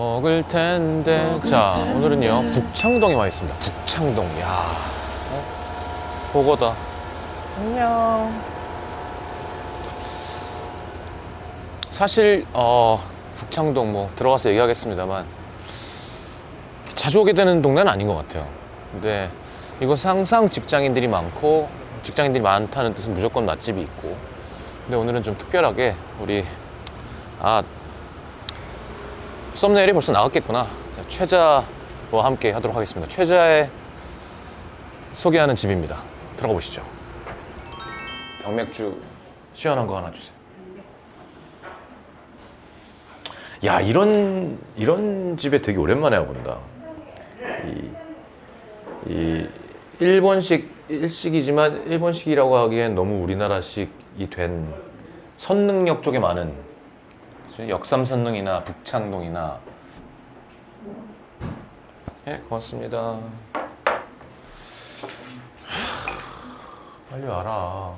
먹을 텐데. 자, 오늘은요 북창동에 와 있습니다. 북창동. 야, 보거다. 안녕. 사실 북창동 뭐 들어가서 얘기하겠습니다만 자주 오게 되는 동네는 아닌 것 같아요. 근데 이곳은 항상 직장인들이 많고, 직장인들이 많다는 뜻은 무조건 맛집이 있고, 근데 오늘은 좀 특별하게 우리 썸네일이 벌써 나왔겠구나. 자, 최자와 함께 하도록 하겠습니다. 최자의 소개하는 집입니다. 들어가 보시죠. 병맥주 시원한 거 하나 주세요. 야, 이런 집에 되게 오랜만에 와본다. 이 일본식이지만 일본식이라고 하기엔 너무 우리나라식이 된 선릉역 쪽에 많은 역삼선릉이나 북창동이나. 예, 고맙습니다. 빨리 와라.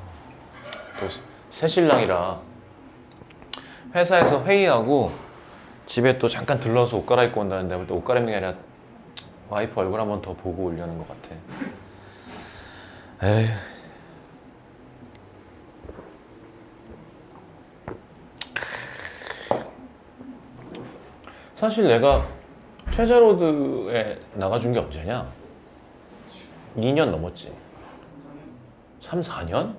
또 새신랑이라 회사에서 회의하고 집에 또 잠깐 들러서 옷 갈아입고 온다는데 또 옷 갈아입는 게 아니라 와이프 얼굴 한번 더 보고 오려는 것 같아. 에휴. 사실 내가 최자로드에 나가준 게 언제냐? 2년 넘었지. 3, 4년?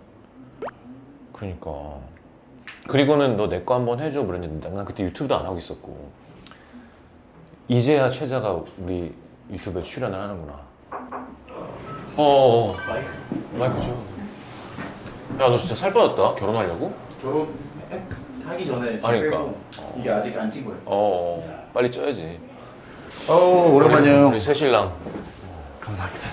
그러니까. 그리고는 너 내 거 한번 해줘 그랬는데 난 그때 유튜브도 안 하고 있었고, 이제야 최자가 우리 유튜브에 출연을 하는구나. 마이크 줘. 야, 너 진짜 살 빠졌다. 결혼하려고? 하기 전에 아니, 그러니까. 이게 아직 안 찐 거예요. 빨리 쪄야지. 오랜만이에요. 우리 새신랑. 감사합니다.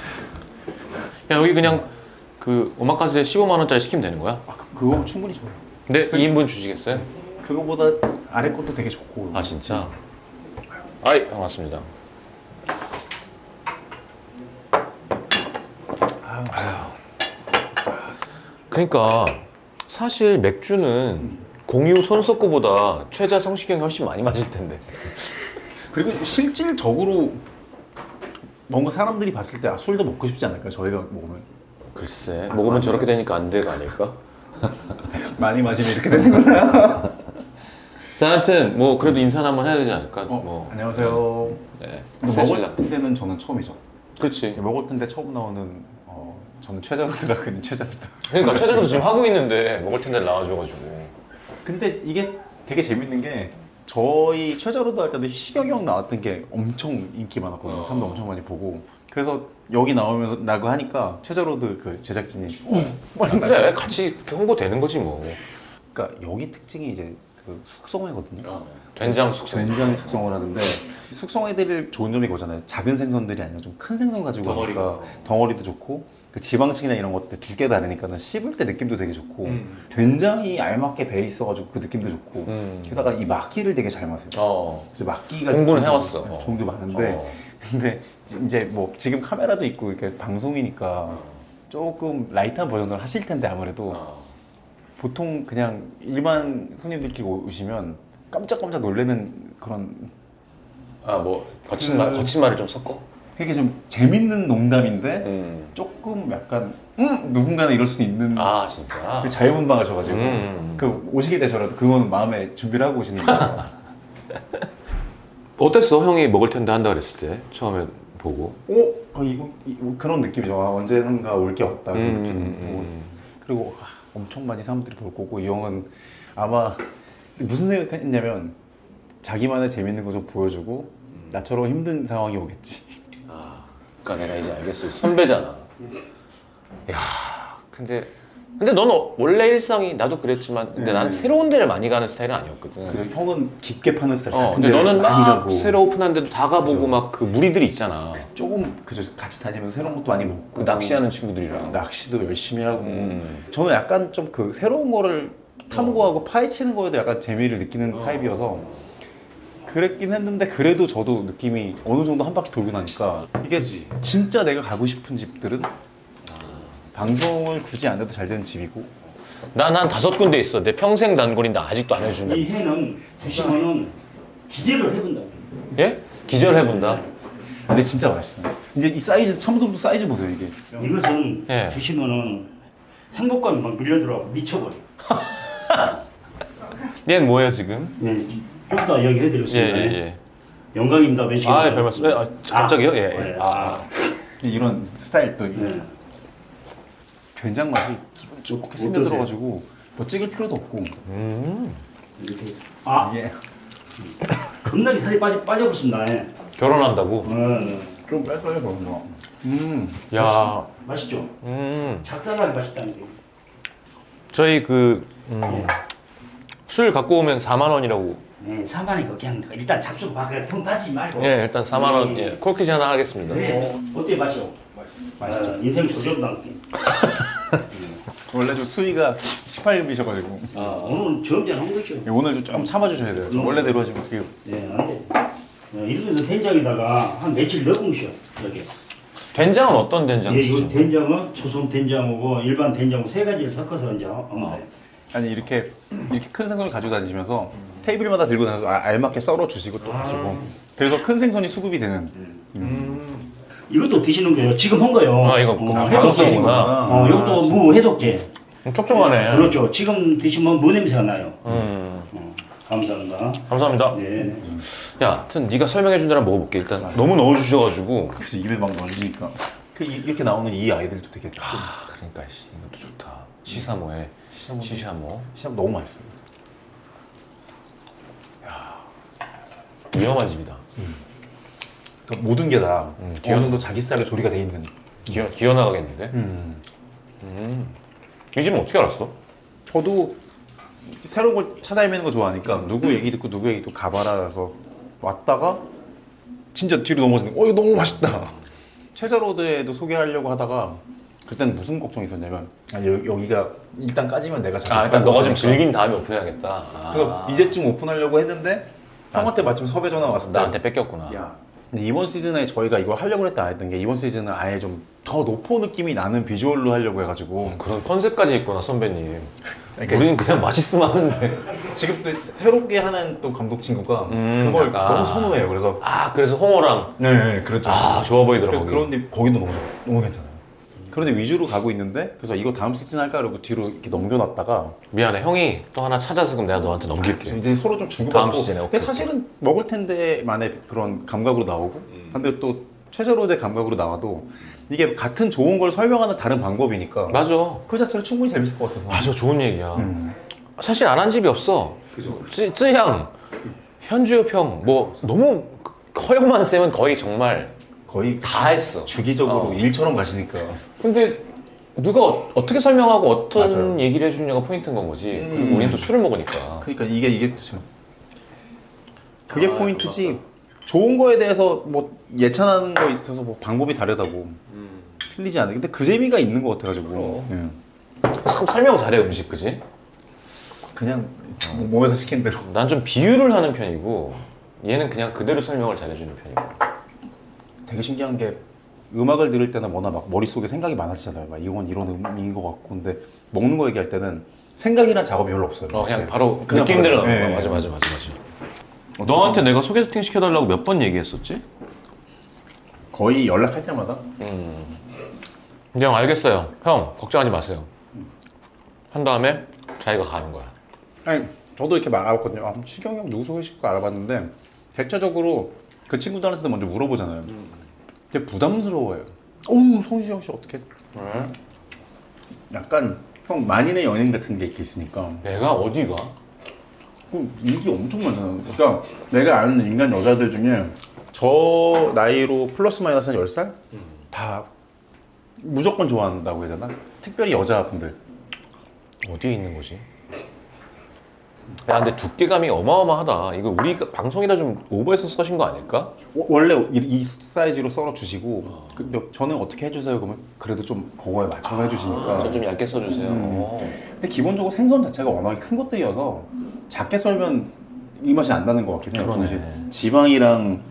야, 여기 그냥 그 오마카세 15만 원짜리 시키면 되는 거야? 그거 충분히 좋아요. 네, 2인분 주시겠어요? 그거보다 아래 것도 되게 좋고. 아, 진짜? 아이, 반갑습니다. 그러니까 사실 맥주는 공유 손석구보다 최자 성시경이 훨씬 많이 마실 텐데. 그리고 실질적으로 뭔가 사람들이 봤을 때 술도 먹고 싶지 않을까요? 저희가 먹으면 글쎄, 먹으면 저렇게 되니까 안 돼가 아닐까? 많이 마시면 이렇게 되는구나. 자, 하여튼 뭐 그래도 인사는 한번 해야 되지 않을까? 안녕하세요. 네. 근데 새신랑. 먹을 텐데는 저는 처음이죠. 그렇지. 먹을 텐데 처음 나오는 저는 최자로드라 그는 최자입니다. 그러니까 최자로도 지금 하고 있는데 먹을 텐데 나와줘가지고. 근데 이게 되게 재밌는 게 저희 최자로드 할 때도 희식이 형 나왔던 게 엄청 인기 많았거든요. 사람도 엄청 많이 보고. 그래서 여기 나오면서 나고 하니까 최자로드 그 제작진이 그래, 같이 이렇게 홍보되는 거지 뭐. 그러니까 여기 특징이 이제 그 숙성회거든요. 된장 숙성. 된장에 숙성을 하는데 숙성회들이 좋은 점이 그거잖아요. 작은 생선들이 아니라 좀 큰 생선 가지고 하니까 덩어리도 좋고 그 지방층이나 이런 것들 두께 다르니까 씹을 때 느낌도 되게 좋고 된장이 알맞게 배 있어가지고 그 느낌도 좋고 게다가 이 막기를 되게 잘 마세요. 그래서 막기가 공부는 해왔어. 종류 많은데 근데 이제 뭐 지금 카메라도 있고 이렇게 방송이니까 조금 라이트한 버전을 하실 텐데 아무래도 보통 그냥 일반 손님들끼리 오시면 깜짝깜짝 놀라는 그런 뭐 거친 말을 좀 섞어? 되게 좀 재밌는 농담인데 조금 약간 누군가는 이럴 수 있는 아, 진짜? 그 자유분방하셔가지고 그 오시게 되셔라도 그건 마음에 준비를 하고 오시는 거예요. 어땠어? 형이 먹을 텐데 한다 그랬을 때 처음에 보고. 이거 그런 느낌이죠. 언젠가 올 게 없다 그런 느낌. 그리고 엄청 많이 사람들이 볼 거고 이 형은 아마 무슨 생각했냐면 자기만의 재밌는 거 좀 보여주고 나처럼 힘든 상황이 오겠지. 그러니까 내가 이제 알겠어. 선배잖아. 야, 근데 넌 원래 일상이, 나도 그랬지만 근데 나는 새로운 데를 많이 가는 스타일은 아니었거든. 그리고 형은 깊게 파는 스타일 같은 근데 데를 너는 많이 막 가고 새로 오픈한 데도 다 가보고 그죠. 막 그 무리들이 있잖아. 조금 같이 다니면서 새로운 것도 많이 먹고 그 낚시하는 친구들이랑. 낚시도 열심히 하고 저는 약간 좀 그 새로운 거를 탐구하고 파헤치는 거에도 약간 재미를 느끼는 타입이어서 그랬긴 했는데 그래도 저도 느낌이 어느 정도 한 바퀴 돌고 나니까 이게 진짜 내가 가고 싶은 집들은 방송을 굳이 안 해도 잘 되는 집이고 난 한 5군데 있어. 내 평생 단골인데 아직도 안 해주네. 이 해는 드시면은 기대를 해본다고. 예? 기절해본다. 근데 진짜 맛있어요. 이제 이 사이즈 참돔도 사이즈 보세요 이게. 이것은 예. 드시면은 행복감이 막 밀려들어 미쳐버려. 얘는 뭐예요 지금? 네, 좀 더 이야기해드리겠습니다. 예예예. 영광입니다. 매식. 아, 예, 별 말씀. 아, 갑자기요? 예. 예. 네. 아, 이런 스타일 또 네. 된장 맛이 기분 좋게 어떠세요? 스며들어가지고 뭐 찍을 필요도 없고 이렇게. 아, 이게 겁나게 살이 빠져버렸습니다. 예. 결혼한다고? 좀 뺄까요 그런 거. 야, 맛있죠? 음. 작살나게 맛있다는 게. 저희 술 갖고 오면 4만 원이라고. 네, 4만이니까 그냥 일단 잡수고 봐. 그냥 통 따지지 말고. 예, 일단 4만 원. 네. 예, 콜키지 하나 하겠습니다. 네. 어때 맛이요? 맛있죠. 인생 도전도 않게. 원래 좀 수위가 18금이셔가지고 오늘 점점 한 거죠. 오늘 좀 참아주셔야 돼요. 원래대로 하시면 어떻게 해요? 네, 안 돼. 이렇게 된장에다가 한 며칠 넣은 것이요. 이렇게. 된장은 어떤 예, 이 된장이시죠? 된장은 초송 된장하고 일반 된장하고 세 가지를 섞어서 이제 얹어요. 아니 이렇게 큰 생선을 가지고 다니시면서 테이블마다 들고 다녀서 알맞게 썰어 주시고 또 하시고 그래서 큰 생선이 수급이 되는. 이것도 드시는 거예요. 지금 한 거예요. 아, 이거 방송이구나. 이것도 무 해독제. 촉촉하네. 그렇죠. 지금 드시면 무 냄새가 나요. 음. 감사합니다. 감사합니다. 네. 야, 하여튼 네가 설명해 준 대로 먹어볼게. 일단 너무 넣어주셔가지고. 그래서 입에 막 넣으니까 이렇게 나오는 이 아이들도 되게 아, 그러니까 씨, 이것도 좋다. 시사모에 시샤모. 시장 너무 맛있어요. 위험한 집이다. 그러니까 모든 게 다 어느 귀여운- 정도 자기 스타일로 조리가 돼 있는. 기어 나가겠는데? 이 집은 어떻게 알았어? 저도 새로운 걸 찾아 헤매는 거 좋아하니까 누구 얘기 듣고 누구 얘기 듣고 가봐라서 왔다가 진짜 뒤로 넘어지는 거. 이거 너무 맛있다. 최저로드에도 소개하려고 하다가 그때는 무슨 걱정이 있었냐면 여기가 일단 까지면 내가 자주 아, 일단 너가 좀 가니까. 즐긴 다음에 오픈해야겠다. 아, 그래서 이제쯤 오픈하려고 했는데 형한테 마침 섭외 전화 왔을 때 나한테 뺏겼구나. 야, 근데 이번 시즌에 저희가 이걸 하려고 했다 안 했던 게 이번 시즌은 아예 좀 더 노포 느낌이 나는 비주얼로 하려고 해가지고 그런 컨셉까지 있구나, 선배님. 그러니까 우리는 그냥 맛있으면 하는데. 지금 또 새롭게 하는 또 감독 친구가 그걸 아. 너무 선호해요. 그래서 아, 그래서 홍어랑. 네, 그렇죠. 아, 좋아 보이더라, 거기. 그런데 거기도 너무 좋아, 너무 괜찮아요. 그런데 위주로 가고 있는데 그래서 이거 다음 시즌 할까 그러고 뒤로 이렇게 넘겨놨다가 미안해, 형이 또 하나 찾아서 그럼 내가 너한테 넘길게. 이제 서로 좀 다음 주고받고. 시즌에, 근데 오케이. 사실은 먹을 텐데만의 그런 감각으로 나오고. 근데 또 최저로드의 감각으로 나와도 이게 같은 좋은 걸 설명하는 다른 방법이니까. 맞아. 그 자체로 충분히 재밌을 것 같아서. 맞아, 좋은 얘기야. 사실 안 한 집이 없어. 쯔양, 현주엽형, 뭐 너무 허영만 쌤은 거의 정말 거의 다 했어. 주기적으로 어. 일처럼 가시니까. 근데 누가 어떻게 설명하고 어떤 맞아요. 얘기를 해주느냐가 포인트인 건 거지. 그리고 우린 또 술을 먹으니까. 그러니까 이게 그게 포인트지. 좋은 거에 대해서 뭐 예찬하는 거에 있어서 뭐 방법이 다르다고 틀리지 않아. 근데 그 재미가 있는 것 같아가지고. 예. 참 설명 잘해, 음식, 그지? 그냥 몸에서 시킨 대로. 난 좀 비유를 하는 편이고 얘는 그냥 그대로 설명을 잘해주는 편이고. 되게 신기한 게 음악을 들을 때는 뭐나 막 머릿속에 생각이 많아지잖아요. 막 이건 이런 음인 것 같고. 근데 먹는 거 얘기할 때는 생각이란 작업이 별로 없어요. 그냥 바로 그냥 느낌대로 바로. 나오는 거야. 예, 맞아, 예. 맞아. 너한테 내가 소개팅 시켜달라고 몇 번 얘기했었지? 거의 연락할 때마다 근데 형 알겠어요. 형 걱정하지 마세요. 한 다음에 자기가 가는 거야. 아니 저도 이렇게 알아봤거든요. 아, 시경이 형 누구 소개시킬까 알아봤는데 대체적으로 그 친구들한테도 먼저 물어보잖아요. 근데 부담스러워요. 어우 성시경 씨 어떻게? 약간 형 만인의 연인 같은 게 있으니까 내가 어디가? 그 인기 엄청 많아요. 그러니까 내가 아는 인간 여자들 중에 저 나이로 플러스 마이너스 한 10살? 다 무조건 좋아한다고 해야 되나? 특별히 여자분들. 어디에 있는 거지? 야, 근데 두께감이 어마어마하다. 이거 우리 방송이라 좀 오버해서 써신 거 아닐까? 원래 이 사이즈로 썰어 주시고 근데 저는 어떻게 해주세요? 그러면 그래도 좀 그거에 맞춰서 해주시니까. 저 좀 얇게 써주세요. 근데 기본적으로 생선 자체가 워낙에 큰 것들이어서 작게 썰면 이 맛이 안 나는 것 같긴 해요. 그러네. 동시에 지방이랑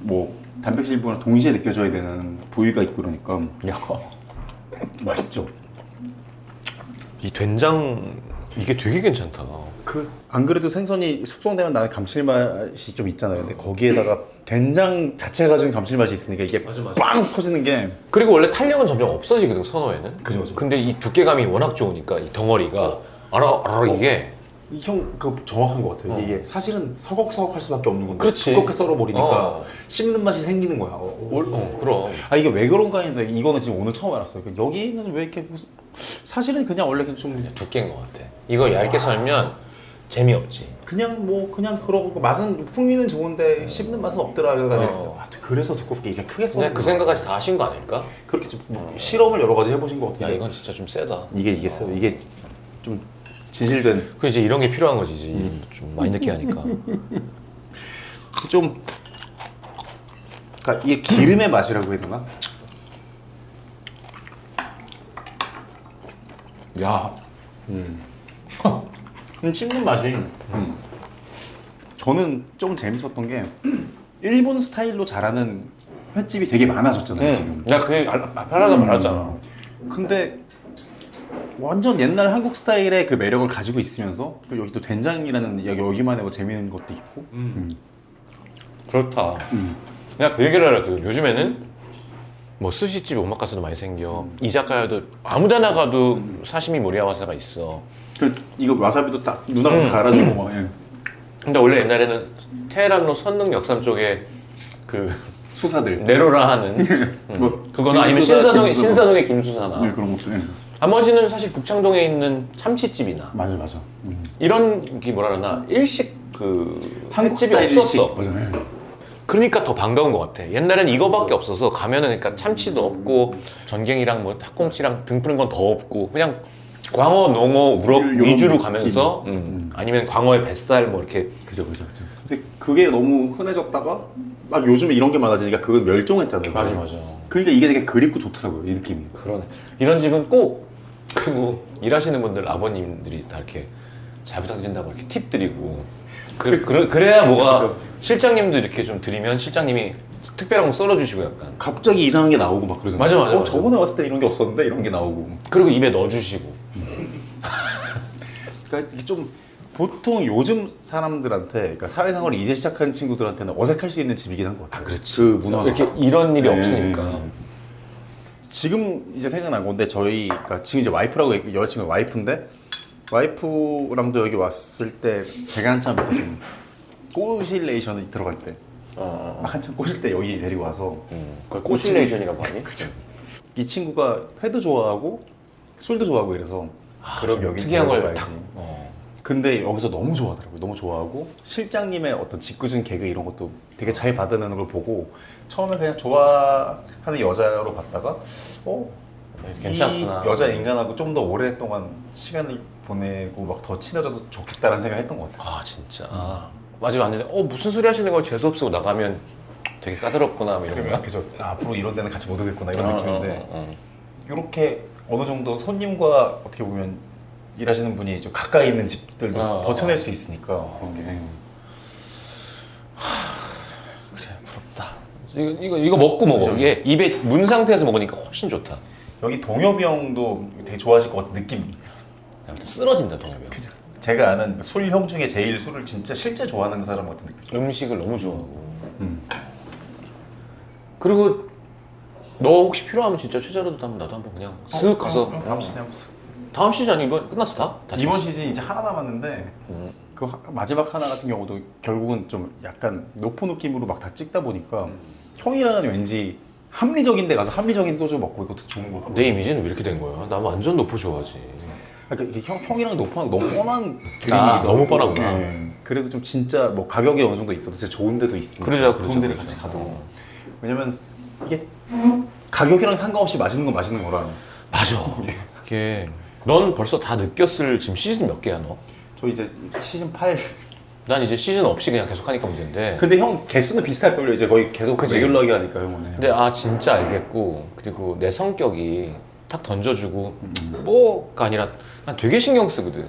뭐 단백질 부분 동시에 느껴져야 되는 부위가 있고 그러니까 야, 맛있죠. 이 된장 이게 되게 괜찮다. 그 안 그래도 생선이 숙성되면 나는 감칠맛이 좀 있잖아요. 근데 거기에다가 된장 자체가 가진 감칠맛이 있으니까 이게 맞아. 빵 터지는 게 그리고 원래 탄력은 점점 없어지거든 선어에는. 그죠, 그죠. 근데 이 두께감이 워낙 좋으니까 이 덩어리가 아라 이게 형, 그 정확한 것 같아요. 어. 이게 사실은 서걱서걱할 수밖에 없는 건데 그렇지. 두껍게 썰어버리니까 어. 씹는 맛이 생기는 거야. 그럼. 아 이게 왜 그런가 했는데 이거는 지금 오늘 처음 알았어요. 여기는 왜 이렇게 무슨 사실은 그냥 원래 그냥 좀 그냥 두께인 것 같아. 이거 얇게 썰면 재미없지. 그냥 뭐 그냥 그러고 맛은 풍미는 좋은데 씹는 맛은 없더라 그래가지고 그래서 두껍게 이게 크게 썰는 그냥 그 생각까지 다 하신 거 아닐까? 그렇게 좀 실험을 여러 가지 해보신 것 야 같은데 이건 진짜 좀 세다. 이게 이겠어요. 이게 좀 진실된 그 이제 이런 게 필요한 거지. 이제 좀 많이 느끼하니까. 좀 그러니까 이게 기름의 맛이라고 해야 되나? 야, 씹는 맛이. 저는 좀 재밌었던 게 일본 스타일로 잘하는 횟집이 되게 많아졌잖아요 지금. 야 그게 편하다 말하잖아. 근데 완전 옛날 한국 스타일의 그 매력을 가지고 있으면서 그리고 여기 또 된장이라는 여기만의 뭐 재미있는 것도 있고. 그렇다. 내가 그 얘기를 하려 고 요즘에는 뭐 스시집 오마카세도 많이 생겨. 이자카야도 아무데나 가도 사시미 모리아와사가 있어. 그 이거 와사비도 딱 눈앞에서 갈아주고 막. 예. 근데 원래 옛날에는 테헤란로 선릉 역삼 쪽에 그 수사들. 네로라 하는 뭐 그거는 아니면 김수사, 김수사. 신사동의 김수사나 네, 그런 것도. 예. 나머지는 사실 북창동에 있는 참치집이나 맞아. 이런 게 뭐라 그러나 일식 그 한국 횟집이 스타일 없었어. 일식. 맞아. 예. 그러니까 더 반가운 것 같아. 옛날엔 이거밖에 없어서 가면은 그러니까 참치도 없고 전갱이랑 뭐 닭꽁치랑 등 푸는 건 더 없고 그냥 광어, 농어, 우럭 요런 위주로 느낌. 가면서 아니면 광어의 뱃살 뭐 이렇게 그죠. 근데 그게 너무 흔해졌다가 막 요즘에 이런 게 많아지니까 그건 멸종했잖아요. 맞아. 그러니까 이게 되게 그립고 좋더라고요, 이 느낌이. 그러네. 이런 집은 꼭 그리고 일하시는 분들 아버님들이 다 이렇게 잘 부탁드린다고 이렇게 팁 드리고 그래야 뭐가 그쵸. 실장님도 이렇게 좀 드리면 실장님이 특별한 거 썰어주시고 약간 갑자기 이상한 게 나오고 막 그러잖아요. 맞아. 저번에 왔을 때 이런 게 없었는데 이런 게 나오고. 그리고 입에 넣어주시고 그러니까 이게 좀 보통 요즘 사람들한테, 그러니까 사회생활을 이제 시작하는 친구들한테는 어색할 수 있는 집이긴 한 것 같아요. 그렇지. 그 문화가. 이렇게 이런 일이 네. 없으니까 지금 이제 생각난 건데 그러니까 지금 이제 와이프라고 여자친구가 와이프인데 와이프랑도 여기 왔을 때 제가 한참 이렇게 좀 꼬실레이션이 들어갈 때 막 한참 꼬실 때 여기 데리고 와서 그걸 꼬실레이션이라고 하니? 이 친구가 회도 좋아하고 술도 좋아하고 이래서 그럼 좀 여기 특이한 걸 가야지. 딱 근데 여기서 너무 좋아하더라고요. 너무 좋아하고 실장님의 어떤 짓궂은 개그 이런 것도 되게 잘 받아내는 걸 보고 처음에 그냥 좋아하는 여자로 봤다가 괜찮구나. 이 여자 인간하고 좀 더 오랫동안 시간을 보내고 막 더 친해져도 좋겠다라는 생각을 했던 것 같아요. 아 진짜 맞아 왔는데 무슨 소리 하시는 거 재수없고 나가면 되게 까다롭구나 뭐 이런 거야? 그래서 앞으로 이런 데는 같이 못 오겠구나 이런 느낌인데 이렇게 어느 정도 손님과 어떻게 보면 일하시는 분이 좀 가까이 있는 집들도 버텨낼 수 있으니까 그런 게. 그래 부럽다. 이거 먹고 먹어. 그죠. 이게 입에 문 상태에서 먹으니까 훨씬 좋다. 여기 동엽이 형도 되게 좋아하실 것 같은 느낌. 아무튼 쓰러진다 동엽이. 제가 아는 술 형 중에 제일 술을 진짜 실제 좋아하는 사람 같은 느낌. 음식을 너무 좋아하고. 그리고 너 혹시 필요하면 진짜 최자로도 한번 나도 한번 그냥 쓱 가서 다음 시즌 한번 다음 시즌 아니 이번 끝났어 다? 다 이번 찍었어? 시즌 이제 하나 남았는데 그 마지막 하나 같은 경우도 결국은 좀 약간 노포 느낌으로 막 다 찍다 보니까 형이랑은 왠지 합리적인 데 가서 합리적인 소주 먹고 이것도 좋은 거 같고. 내 이미지는 왜 이렇게 된 거야? 나 완전 노포 좋아하지. 그러니까 이게 형이랑 노포는 너무 뻔한 아, 그림이기도 너무 하고. 뻔하구나. 네. 그래서 좀 진짜 뭐 가격이 어느 정도 있어도 진짜 좋은 데도 있으니까 그러자. 그런 데를 같이 가도 왜냐면 이게 가격이랑 상관없이 맛있는 건 맛있는 거라. 맞아. 이게 넌 벌써 다 느꼈을 지금 시즌 몇 개야 너? 저 이제 시즌 8. 난 이제 시즌 없이 그냥 계속 하니까 문제인데. 근데 형 개수는 비슷할걸요. 이제 거의 계속 그치. 레귤러하게 하니까 형은. 근데 진짜 알겠고 그리고 내 성격이 탁 던져주고 뭐가 아니라 난 되게 신경 쓰거든.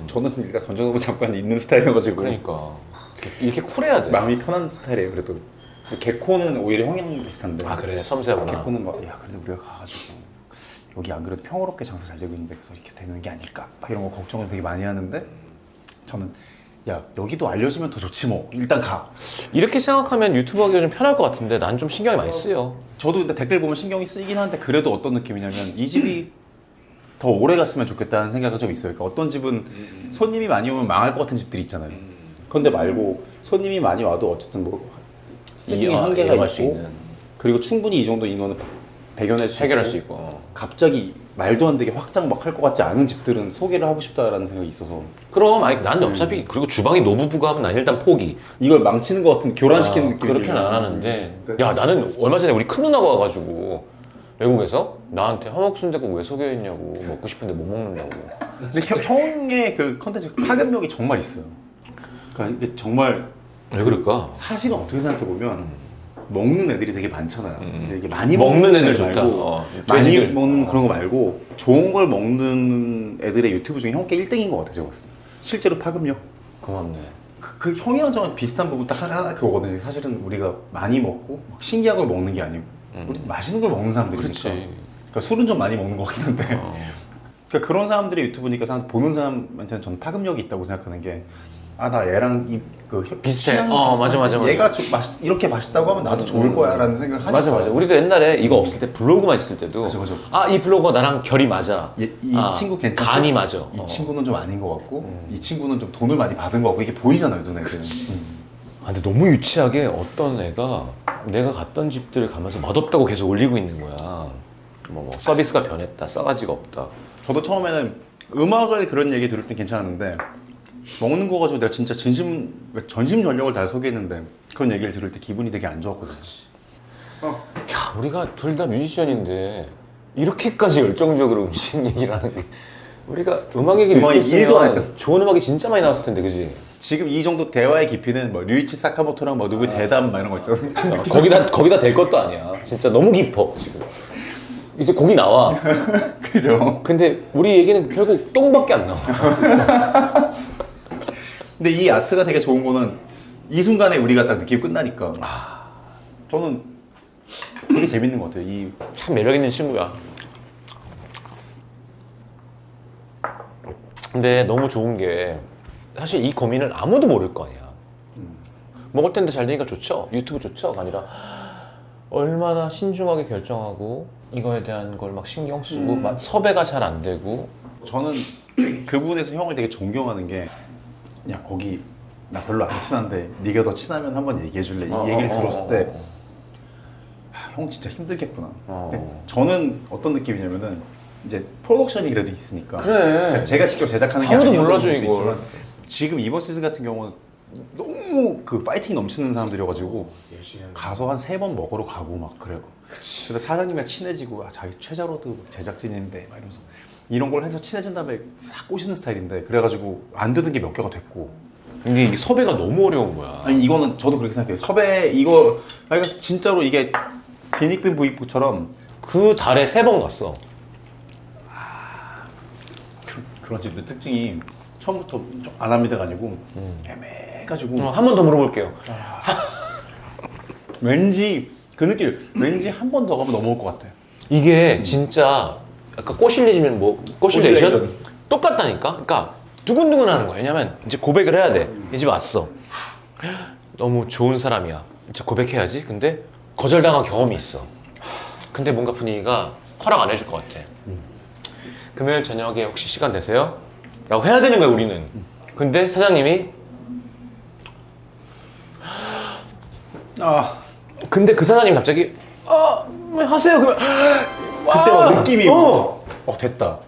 저는 일단 던져놓고 잠깐 있는 스타일이어가지고 그러니까 이렇게 쿨해야 돼. 마음이 편한 스타일이에요. 그래도 개코는 오히려 형이랑 비슷한데. 아 그래 섬세하구나. 개코는 막 야 그래도 우리가 가가지고 여기 안 그래도 평화롭게 장사 잘 되고 있는데 그래서 이렇게 되는 게 아닐까 막 이런 거 걱정을 되게 많이 하는데 저는 야 여기도 알려지면 더 좋지 뭐 일단 가. 이렇게 생각하면 유튜브 하기가 좀 편할 것 같은데 난 좀 신경이 많이 쓰여. 저도 근데 댓글 보면 신경이 쓰이긴 하는데 그래도 어떤 느낌이냐면 이 집이 더 오래 갔으면 좋겠다는 생각이 좀 있어요. 그러니까 어떤 집은 손님이 많이 오면 망할 것 같은 집들이 있잖아요. 그런데 말고 손님이 많이 와도 어쨌든 뭐 시팅의 한계가 이용할 수 있고 있는. 그리고 충분히 이 정도 인원을 배겨낼 수 해결할 있고 수 있고. 갑자기 말도 안 되게 확장 막 할 것 같지 않은 집들은 소개를 하고 싶다라는 생각이 있어서 그럼 아니 난 어차피 그리고 주방이 노부부가 하면 난 일단 포기. 이걸 망치는 것 같은 교란시키는 느낌이 그렇게는 안 하는데 야 나는 얼마 전에 우리 큰 누나가 와가지고 외국에서 나한테 한옥순대국 왜 소개했냐고 먹고 싶은데 못 먹는다고. 근데 형의 그 컨텐츠 파급력이 정말 있어요. 그러니까 이게 정말 왜 그럴까? 사실은 어떻게 생각해 보면 먹는 애들이 되게 많잖아요. 근데 이게 많이 먹는 애들 애들 좋다. 말고 많이 돼지들. 먹는 그런 거 말고 좋은 걸 먹는 애들의 유튜브 중에 형께 1등인 것 같아요. 제가 봤을 때. 실제로 파급력. 고맙네. 그 형이랑 저랑 비슷한 부분 딱 하나 그거거든요. 사실은 우리가 많이 먹고 막 신기한 걸 먹는 게 아니고 우리 맛있는 걸 먹는 사람들이니까. 그렇지. 그러니까 술은 좀 많이 먹는 것 같긴 한데. 그러니까 그런 사람들의 유튜브니까 보는 사람한테는 저는 파급력이 있다고 생각하는 게 아 나 얘랑 비슷해. 취향이 맞아, 맞아, 맞아. 얘가 이렇게 맛있다고 하면 나도 좋을 거야라는 생각 하니까. 맞아 맞아. 우리도 옛날에 이거 없을 때 블로그만 있을 때도 그죠, 그죠. 아 이 블로거 나랑 결이 맞아. 이 친구 괜찮고 간이 맞아. 이 친구는 좀 아닌 것 같고 이 친구는 좀 돈을 많이 받은 것 같고 이게 보이잖아요 눈에는. 아, 근데 너무 유치하게 어떤 애가 내가 갔던 집들을 가면서 맛없다고 계속 올리고 있는 거야. 뭐 서비스가 변했다, 싸가지가 없다. 저도 처음에는 음악을 그런 얘기 들을 땐 괜찮았는데 먹는 거 가지고 내가 진짜 전심전력을 다 소개했는데 그런 얘기를 들을 때 기분이 되게 안 좋았거든요. 야, 우리가 둘 다 뮤지션인데 이렇게까지 열정적으로 음식 얘기를 하는 게 우리가 음악 얘기를 음악이 이렇게 일도 안 했으면 했잖아. 좋은 음악이 진짜 많이 나왔을 텐데, 그지? 지금 이 정도 대화의 깊이는 뭐 류이치 사카모토랑 뭐 누구의 대담 막 이런 거 있잖아요. 거기다 될 것도 아니야. 진짜 너무 깊어 지금. 이제 곡이 나와. 그죠? 근데 우리 얘기는 결국 똥밖에 안 나와. 근데 이 아트가 되게 좋은 거는 이 순간에 우리가 딱 느끼고 끝나니까 저는 되게 재밌는 것 같아요. 이 참 매력 있는 친구야. 근데 너무 좋은 게 사실 이 고민을 아무도 모를 거 아니야. 먹을 텐데 잘 되니까 좋죠? 유튜브 좋죠?가 아니라 얼마나 신중하게 결정하고 이거에 대한 걸 막 신경 쓰고 막 섭외가 잘 안 되고. 저는 그 부분에서 형을 되게 존경하는 게 야 거기 나 별로 안 친한데 네가 더 친하면 한번 얘기해 줄래? 이 얘기를 들었을 때 형 진짜 힘들겠구나. 근데 저는 어떤 느낌이냐면은 이제 프로덕션이 그래도 있으니까 그러니까 제가 직접 제작하는 게 아무도 아니어서 몰라줘, 그럴 수도 이걸. 있지만 지금 이번 시즌 같은 경우는 너무 그 파이팅 넘치는 사람들이어가지고 가서 한 3번 먹으러 가고 막 그래요. 그래서 사장님이랑 친해지고 자기 최자로드 제작진인데 막 이러면서 이런 걸 해서 친해진 다음에 싹 꼬시는 스타일인데 그래가지고 안 되는 게 몇 개가 됐고. 근데 이게 섭외가 너무 어려운 거야. 아니 이거는 저도 그렇게 생각해요. 섭외 이거 그러니까 진짜로 이게 비닉빈 부익부처럼 그 달에 3번 갔어. 그런 집들 특징이 처음부터 좀 안 합니다가 아니고 애매해가지고 한 번 더 물어볼게요. 왠지 그 느낌 왠지 한 번 더 가면 넘어올 것 같아요. 이게 진짜 아까 꼬실리즘은 뭐 꼬실레이션? 꼬실레이션. 똑같다니까. 그러니까 두근두근 하는 거야. 왜냐면 이제 고백을 해야 돼. 이 집 왔어. 너무 좋은 사람이야. 이제 고백해야지. 근데 거절당한 경험이 있어. 근데 뭔가 분위기가 허락 안 해줄 것 같아. 금요일 저녁에 혹시 시간 되세요? 라고 해야 되는 거야 우리는. 근데 사장님이 근데 그 사장님이 갑자기 왜 하세요? 그러면 그때 막 느낌이 어. 됐다.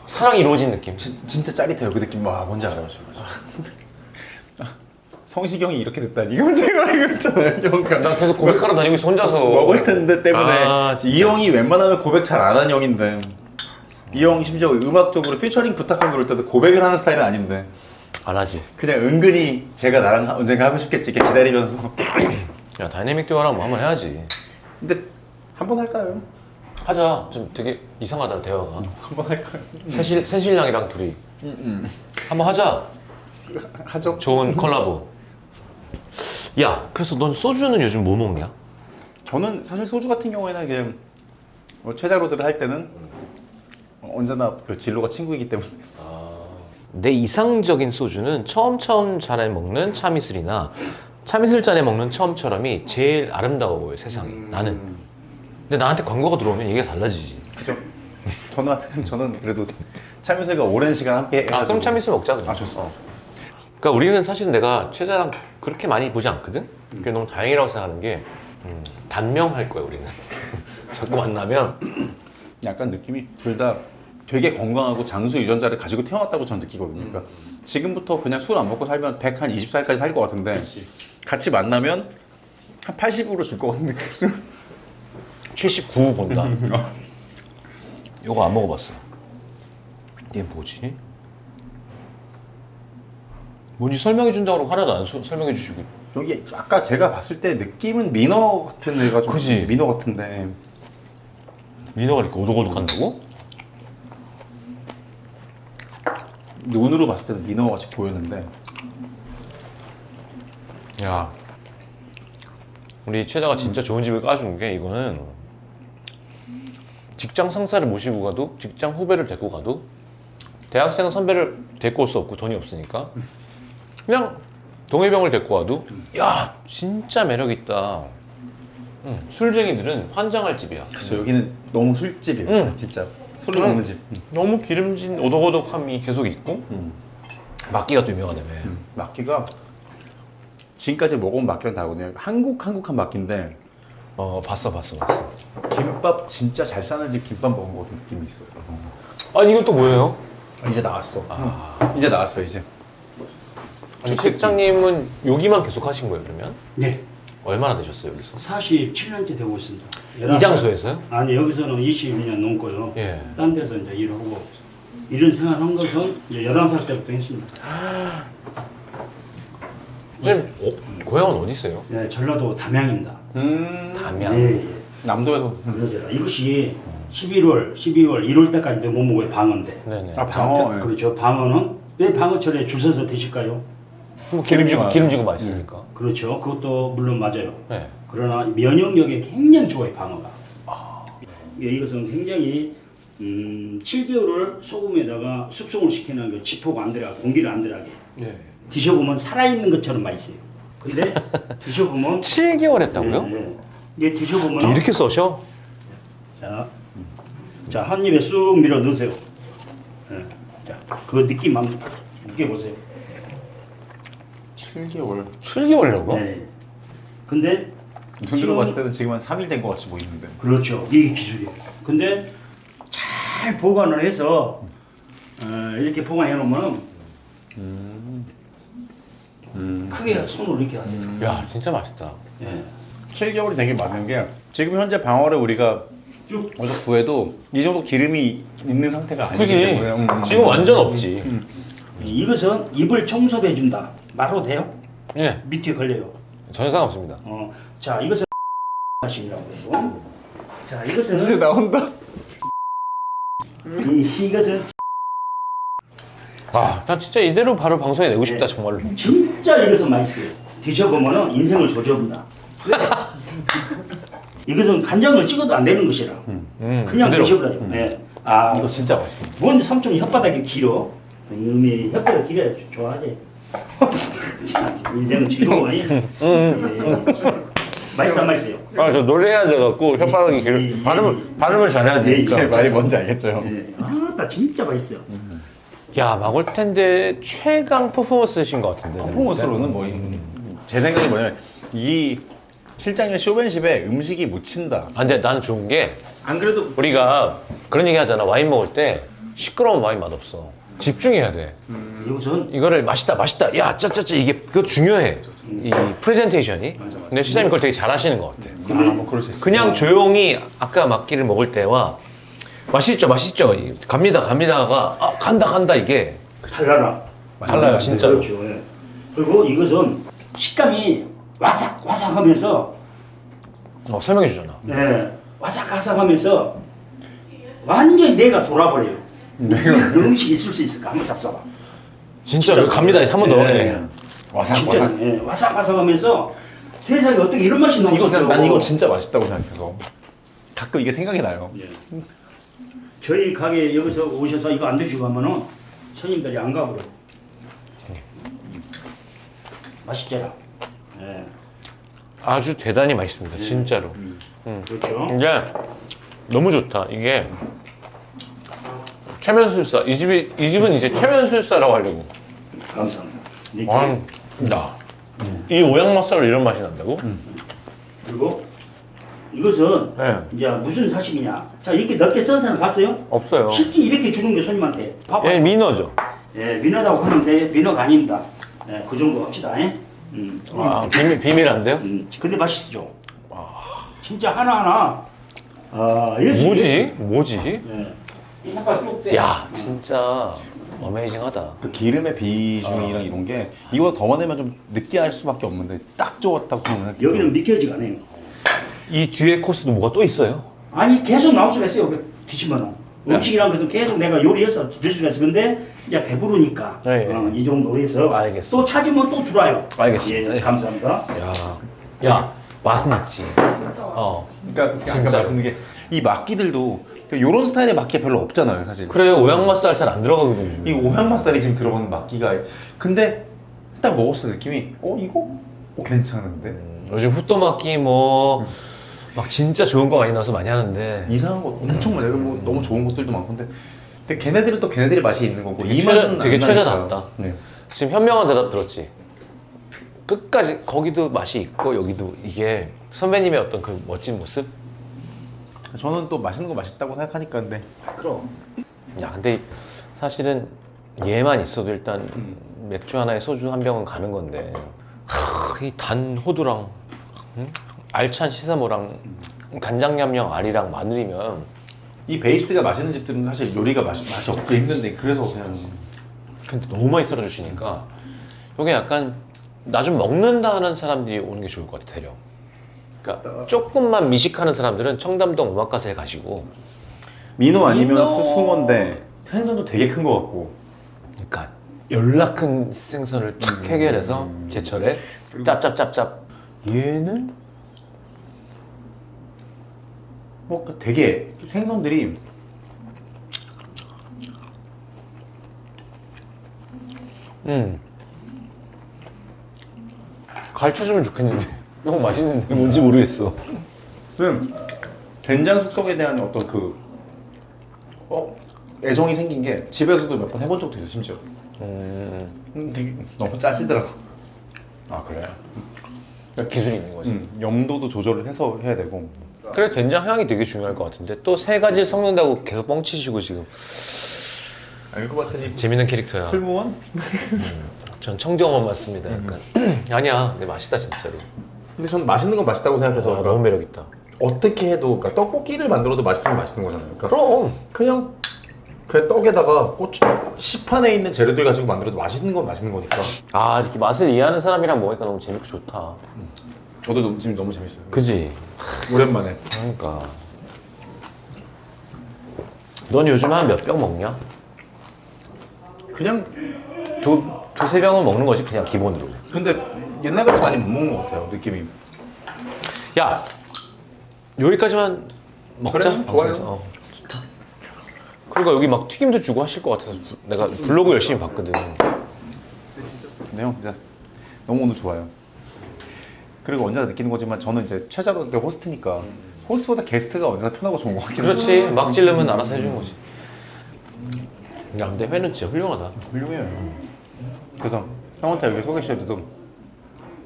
사랑이 이루어진 느낌. 진짜 짜릿해요 그 느낌. 와 뭔지 알아요. 성시경이 이렇게 됐다니 이거 제가 이거 있잖아요. 나 계속 고백하러 다니고 있어 혼자서. 먹을 텐데 때문에 아, 진짜. 이 형이 웬만하면 고백 잘 안 하는 형인데 이 형 심지어 음악적으로 피처링 부탁한 그럴 때도 고백을 하는 스타일은 아닌데 안 하지. 그냥 은근히 제가 나랑 언젠가 하고 싶겠지 이렇게 기다리면서 야 다이내믹 듀오랑 뭐 한번 해야지. 근데 한번 할까요? 하자. 좀 되게 이상하다 대화가. 한번 할까요? 새신랑이랑 둘이 한번 하자. 하죠. 좋은 콜라보. 야 그래서 넌 소주는 요즘 뭐 먹냐? 저는 사실 소주 같은 경우에는 그냥 뭐 최자로드를 할 때는 언제나 그 진로가 친구이기 때문에. 내 이상적인 소주는 처음 잔에 먹는 참이슬이나 참이슬 잔에 먹는 처음처럼이 제일 아름다워 보여 세상이. 나는. 근데 나한테 광고가 들어오면 얘기가 달라지지. 그죠? 저는 그래도 참이슬과 오랜 시간 함께 해가지고. 그럼 참이슬 먹자 그냥. 좋습니다. 그러니까 우리는 사실은 내가 최자랑 그렇게 많이 보지 않거든? 그게 너무 다행이라고 생각하는 게 단명할 거야 우리는. 자꾸 만나면 약간 느낌이 둘 다 되게 건강하고 장수 유전자를 가지고 태어났다고 저는 느끼거든요. 그러니까 지금부터 그냥 술 안 먹고 살면 120살까지 살 것 같은데 같이 만나면 한 80으로 줄 것 같은 느낌. 79 본다. 요거 안 먹어봤어. 얘 뭐지? 뭔지 설명해 준다고 그러고 하나도 안 설명해 주시고. 여기 아까 제가 봤을 때 느낌은 민어 같은 애가 좀 그지? 민어 같은데 민어가 이렇게 오독오독한다고? 눈으로 봤을 때는 민어 같이 보였는데 야, 우리 최자가 진짜 좋은 집을 까준 게 이거는 직장 상사를 모시고 가도 직장 후배를 데리고 가도 대학생 선배를 데리고 올 수 없고 돈이 없으니까 그냥 동해병을 데리고 와도 야 진짜 매력 있다. 술쟁이들은 환장할 집이야. 그래서 여기는 너무 술집이에요. 응. 진짜 술을 먹는 집. 너무 기름진 오독오독함이 계속 있고 막기가 또 유명하다며. 막기가 지금까지 먹어본 막기랑 다르거든요. 한국한 막기인데 봤어. 김밥 진짜 잘 싸는 집 김밥 먹은 것 같은 느낌이 있어요. 아니 이건 또 뭐예요? 이제 나왔어. 이제 나왔어 이제. 아니 실장님은 여기만 계속 하신 거예요 그러면? 네. 얼마나 되셨어요 여기서? 47년째 되고 있습니다. 이 장소에서요? 아니 여기서는 22년 넘고요. 예. 딴 데서 이제 일하고 이런 생활한 것은 이제 11살 때부터 했습니다. 선생님 고향은 어디세요? 네, 전라도 담양입니다. 담양. 예, 예. 남도에서. 그러더라. 이것이 11월, 12월, 1월 때까지 못 먹어요, 방어인데. 네네. 아 방어. 그렇죠. 방어는 왜 방어철에 줄 서서 드실까요? 뭐 기름지고 맛있으니까. 그렇죠. 그것도 물론 맞아요. 네. 그러나 면역력에 굉장히 좋아요, 방어가. 예, 이것은 굉장히 7개월을 소금에다가 숙성을 시키는 그 지포가 안 들어가, 공기를 안 들어가게. 네. 드셔보면 살아있는 것처럼 맛있어요. 근데 드셔보면 7개월 했다고요? 예, 이게 드셔보면 이렇게 써셔? 자, 한 입에 쑥 밀어 넣으세요. 예. 자, 그 느낌 한번 느껴보세요. 7개월. 7개월이라고? 네. 근데 눈으로 지금- 봤을 때는 지금 한 3일 된 것 같이 보이는데. 그렇죠. 이게 기술이에요. 근데 잘 보관을 해서 이렇게 보관해 놓으면 크게 손으로 이렇게 하세요. 야 진짜 맛있다. 예. 7개월이 되게 많은 게 지금 현재 방어를 우리가 쭉 어디서 구해도 이 정도 기름이 있는 상태가 아니기 그지? 때문에 지금 완전 없지. 이것은 입을 청소해 준다. 말로 돼요? 예. 밑에 걸려요. 전혀 상관없습니다. 자, 이것은 하심이라고 해요. 자, 이것은 이제 나온다. 이것은 난 진짜 이대로 바로 방송에 내고 싶다 네. 정말로. 진짜 이것은 맛있어요. 드셔보면은 인생을 조져본다. 왜? 이것은 간장을 찍어도 안 되는 것이라. 그냥 그대로. 드셔버려요. 네. 이거 진짜 맛있어. 뭔 삼촌이 혓바닥이 길어? 이놈이 혓바닥 길어야 좋아하지. 참, 인생은 즐거워요. 맛있어 안 맛있어요? 저 노래해야 돼갖고 혓바닥이 길. 발음을 잘해야 예, 제 말이 뭔지 알겠죠? 네. 나 진짜 맛있어요. 야 막올 텐데 최강 퍼포먼스신 것 같은데. 퍼포먼스로는 뭐 제 생각이 뭐냐면 이 실장님의 쇼맨십에 음식이 묻힌다. 근데 나는 좋은 게 안 그래도 우리가 그런 얘기 하잖아. 와인 먹을 때 시끄러운 와인 맛없어. 집중해야 돼. 이것은 이거를 맛있다. 야 짜짜짜 이게 그거 중요해. 이 프레젠테이션이. 근데 시장님 그걸 되게 잘하시는 것 같아. 뭐 그럴 수 있어. 그냥 조용히 아까 막기를 먹을 때와 맛있죠 갑니다가 간다 이게 달라요 진짜로. 그렇죠. 예. 그리고 이것은 식감이 와삭와삭하면서 설명해 주잖아. 네, 와삭와삭하면서 완전히 뇌가 돌아버려요. 이런 음식이 있을 수 있을까? 한번 잡숴봐. 진짜로 갑니다. 한 번 더. 네. 예. 와삭와삭. 진짜, 예, 와삭와삭하면서 세상에 어떻게 이런 맛이 나올 수 있어? 난 이거 진짜 맛있다고 생각해서 가끔 이게 생각이 나요. 예. 저희 가게 여기서 오셔서 이거 안 드시고 하면은 손님들이 안 가버려. 맛있잖아. 예. 아주 대단히 맛있습니다. 진짜로. 그렇죠. 이게 너무 좋다. 이게 최면술사. 이 집은 이제 최면술사라고 하려고. 감사합니다. 네, 아, 이 오양맛살로 이런 맛이 난다고? 그리고 이것은 네. 이제 무슨 사심이냐. 자, 이렇게 넓게 썬 사람 봤어요? 없어요. 실제 이렇게 주는 게 손님한테. 봐봐. 예, 민어죠. 예, 민어라고 하는데 민어가 아닙니다. 예, 그 정도 합시다. 예? 아, 비밀 안 돼요? 근데 맛있죠. 진짜 하나하나. 아, 예술이에요. 뭐지? 예. 이 한발 쭉 빼. 야, 진짜 어메이징하다. 그 기름의 비중이랑 이런 게 이거보다 더 많으면 좀 느끼할 수밖에 없는데 딱 좋았다고 생각해요. 여기는 믿겨지가 않아요. 이 뒤에 코스도 뭐가 또 있어요? 아니 계속 나올 수가 있어요. 드시면은 음식이란 것은 계속 내가 요리해서 드실 수가 있어. 근데 이제 배부르니까 네, 네. 이 정도로 해서 알겠습니다. 또 찾으면 또 들어와요. 알겠습니다. 예, 감사합니다. 야, 맛은 있지. 그러니까 아까 진짜로. 말씀드린 게 이 막기들도 이런 스타일의 막기가 별로 없잖아요, 사실. 그래, 오양맛살 잘 안 들어가거든, 요즘. 이 오향맛살이 지금 들어가는 막기가 근데 딱 먹었을 때 느낌이 이거 괜찮은데 요즘 후토마키 뭐 막 진짜 좋은 거 많이 나와서 많이 하는데 이상한 거 엄청 많아요. 뭐 너무 좋은 것들도 많고 근데 걔네들은 또 걔네들의 맛이 있는 거고 되게 이 맛은 되게 안 최저답다. 나니까. 네. 지금 현명한 대답 들었지? 끝까지 거기도 맛이 있고 여기도 이게 선배님의 어떤 그 멋진 모습? 저는 또 맛있는 거 맛있다고 생각하니까 근데 그럼 야, 근데 사실은 얘만 있어도 일단 맥주 하나에 소주 한 병은 가는 건데 이 단 호두랑 알찬 시사모랑 간장냠령 알이랑 마늘이면 이 베이스가 맛있는 집들은 사실 요리가 맛이 없기 힘든데 그래서 그냥 근데 너무 많이 썰어주시니까 이게 약간 나 좀 먹는다 하는 사람들이 오는 게 좋을 것 같아, 대략. 그러니까 조금만 미식하는 사람들은 청담동 오마카세에 가시고 민어 아니면 민어. 수숭어인데 생선도 되게 큰 거 같고 그러니까 연락 큰 생선을 탁 해결해서 제철에 짭짭짭짭 얘는 되게 생선들이 가르쳐주면 좋겠는데 너무 맛있는데 뭔지 모르겠어. 된장 숙성에 대한 어떤 그 애정이 생긴 게 집에서도 몇 번 해본 적도 있어 심지어 되게 너무 짜시더라고. 아, 그래? 기술이 있는 거지. 염도도 조절을 해서 해야 되고 그래, 된장 향이 되게 중요할 것 같은데 또 세 가지를 섞는다고 계속 뻥치시고 지금. 알고 봤더니 재밌는 캐릭터야. 풀무원? 전 청정원 맞습니다, 약간. 아니야, 근데 맛있다 진짜로. 근데 저는 맛있는 건 맛있다고 생각해서 너무 매력 있다. 어떻게 해도 그러니까 떡볶이를 만들어도 맛있으면 맛있는 거잖아요. 그러니까 그럼. 그냥 떡에다가 고추 시판에 있는 재료들 가지고 만들어도 맛있는 건 맛있는 거니까. 아, 이렇게 맛을 이해하는 사람이랑 먹으니까 너무 재밌고 좋다. 저도 지금 너무 재밌어요. 그지? 오랜만에. 그러니까. 넌 요즘 한 몇 병 먹냐? 그냥 두세 병은 먹는 거지, 그냥 기본으로. 근데 옛날같이 많이 못 먹는 것 같아요 느낌이. 야, 여기까지만 먹자. 그래, 좋아요. 방송에서. 좋다. 그러니까 여기 막 튀김도 주고 하실 것 같아서 내가 블로그 열심히 봤거든. 근데 형 진짜 너무 오늘 좋아요. 그리고 언제나 느끼는 거지만 저는 이제 최자로 호스트니까 호스트보다 게스트가 언제나 편하고 좋은 것 같긴 해요. 그렇지, 막 찌르면 알아서 해주는 거지. 야, 근데 회는 진짜 훌륭하다. 훌륭해요. 그래서 형한테 여기 소개시켜줘도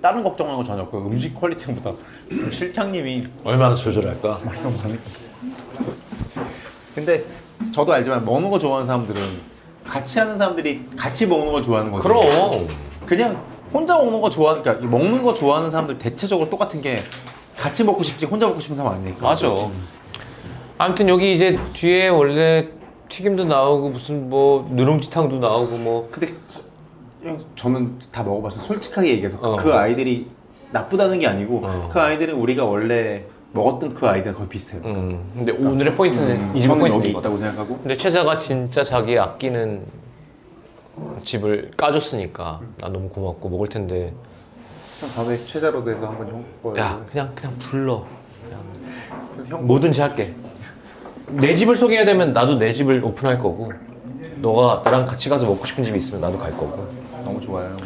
다른 걱정하는 거 전혀 없고 음식 퀄리티보다 실장님이 얼마나 조절할까? 말이 너무 많으니까. 근데 저도 알지만 먹는 거 좋아하는 사람들은 같이 하는 사람들이 같이 먹는 걸 좋아하는 거지. 그럼. 그냥 혼자 먹는 거 그러니까 먹는 거 좋아하는 사람들 대체적으로 똑같은 게 같이 먹고 싶지 혼자 먹고 싶은 사람 아니니까. 맞아. 아무튼 여기 이제 뒤에 원래 튀김도 나오고 무슨 뭐 누룽지탕도 나오고 뭐. 근데 저는 다 먹어봤어요. 솔직하게 얘기해서 어. 그 아이들이 나쁘다는 게 아니고 어. 그 아이들은 우리가 원래 먹었던 그 아이들은 거의 비슷해요. 근데 오늘의 포인트는 이 집의 저는 포인트는 여기 이거다. 있다고 생각하고. 근데 최자가 진짜 자기 아끼는 집을 까줬으니까 나 너무 고맙고 먹을 텐데. 형 다음에 최자로드에서 한번 형 거. 야, 그냥 불러. 그냥 그래서 형 뭐든지 할게. 내 집을 소개해야 되면 나도 내 집을 오픈할 거고, 너가 나랑 같이 가서 먹고 싶은 집이 있으면 나도 갈 거고. 너무 좋아요.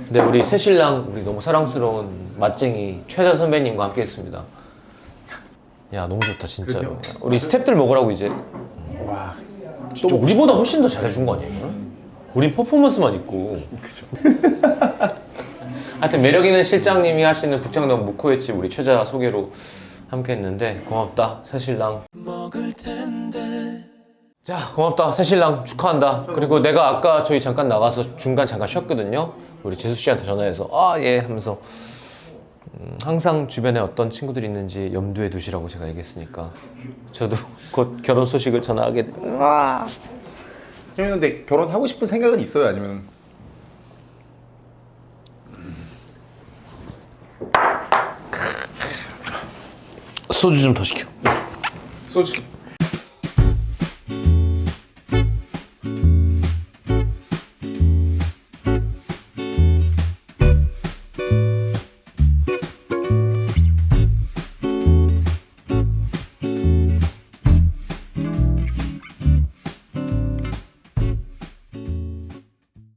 근데 우리 새신랑, 우리 너무 사랑스러운 맛쟁이 최자 선배님과 함께했습니다. 야, 너무 좋다 진짜로. 우리 스태프들 먹으라고 이제. 와. 진짜 우리보다 훨씬 더 잘해준 거 아니에요? 우린 퍼포먼스만 있고. 그죠. 하여튼 매력 있는 실장님이 하시는 북창동 무코웨집 우리 최자 소개로 함께했는데 고맙다 새신랑. 자, 고맙다 새신랑, 축하한다. 그리고 내가 아까 저희 잠깐 나가서 중간 잠깐 쉬었거든요. 우리 재수 씨한테 전화해서 아 예 하면서 항상 주변에 어떤 친구들이 있는지 염두에 두시라고 제가 얘기했으니까 저도 곧 결혼 소식을 전하게 돼. 형님 근데 결혼하고 싶은 생각은 있어요? 아니면? 소주 좀 더 시켜. 소주.